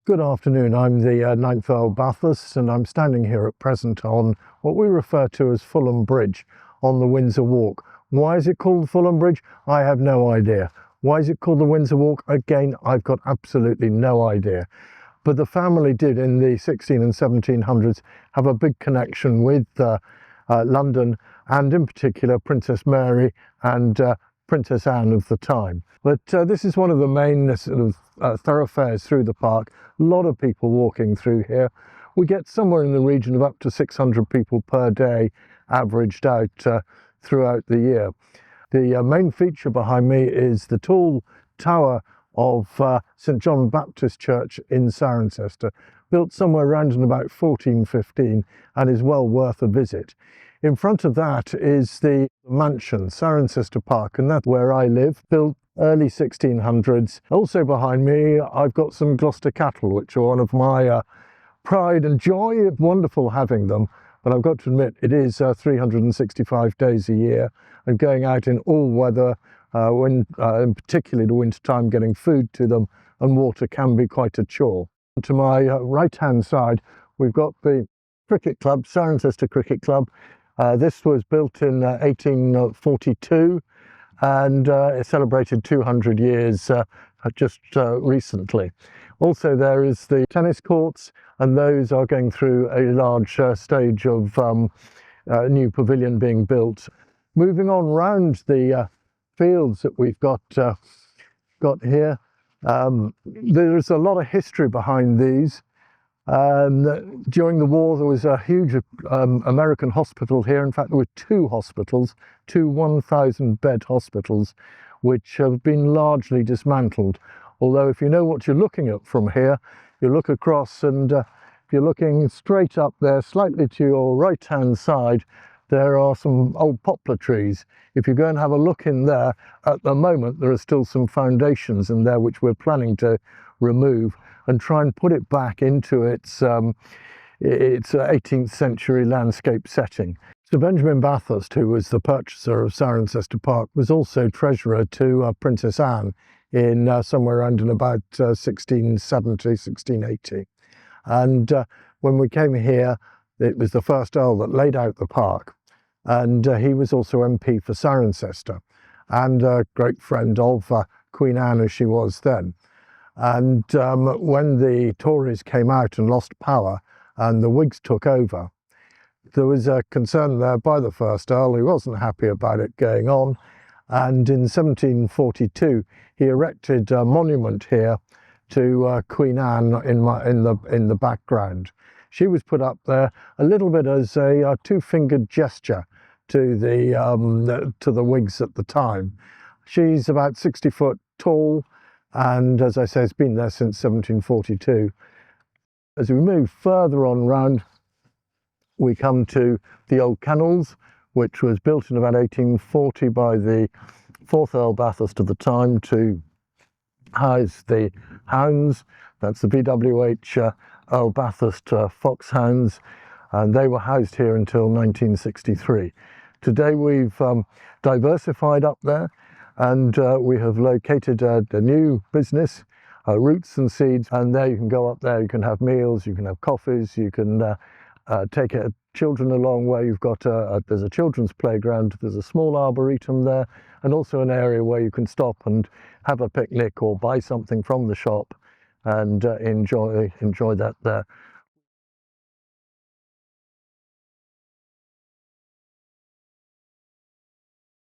Good afternoon, I'm the ninth Earl Bathurst and I'm standing here at present on what we refer to as Fulham Bridge on the Windsor Walk. Why is it called Fulham Bridge? I have no idea. Why is it called the Windsor Walk? Again, I've got absolutely no idea. But the family did in the 16 and 1700s have a big connection with London, and in particular Princess Mary and Princess Anne of the time. But this is one of the main sort of thoroughfares through the park. A lot of people walking through here. We get somewhere in the region of up to 600 people per day averaged out throughout the year. The main feature behind me is the tall tower of St John Baptist Church in Cirencester, built somewhere around in about 1415 and is well worth a visit. In front of that is the mansion, Cirencester Park, and that's where I live, built early 1600s. Also behind me, I've got some Gloucester Cattle, which are one of my pride and joy. Wonderful having them, but I've got to admit it is 365 days a year, and going out in all weather, when in particularly the winter time, getting food to them and water can be quite a chore. To my right hand side, we've got the cricket club, Cirencester Cricket Club. This was built in 1842 and it celebrated 200 years just recently. Also there is the tennis courts, and those are going through a large stage of new pavilion being built. Moving on round the fields that we've got here, there's a lot of history behind these. During the war there was a huge American hospital here. In fact, there were two hospitals, two 1,000 bed hospitals, which have been largely dismantled. Although if you know what you're looking at from here, you look across, and if you're looking straight up there, slightly to your right hand side, there are some old poplar trees. If you go and have a look in there, at the moment there are still some foundations in there which we're planning to remove and try and put it back into its 18th century landscape setting. Sir Benjamin Bathurst, who was the purchaser of Cirencester Park, was also treasurer to Princess Anne in somewhere around in about 1670, 1680. And when we came here, it was the first Earl that laid out the park, and he was also MP for Cirencester and a great friend of Queen Anne as she was then. And when the Tories came out and lost power and the Whigs took over, there was a concern there by the first Earl. He wasn't happy about it going on, and in 1742 he erected a monument here to Queen Anne in the background. She was put up there a little bit as a two-fingered gesture to the Whigs at the time. She's about 60 foot tall, and as I say, it's been there since 1742. As we move further on round, we come to the Old Kennels, which was built in about 1840 by the 4th Earl Bathurst of the time to house the hounds. That's the BWH Earl Bathurst foxhounds, and they were housed here until 1963. Today we've diversified up there, and we have located a new business, Roots and Seeds, and there you can go up there, you can have meals, you can have coffees, you can take children along where you've got there's a children's playground, there's a small arboretum there, and also an area where you can stop and have a picnic or buy something from the shop and enjoy that there.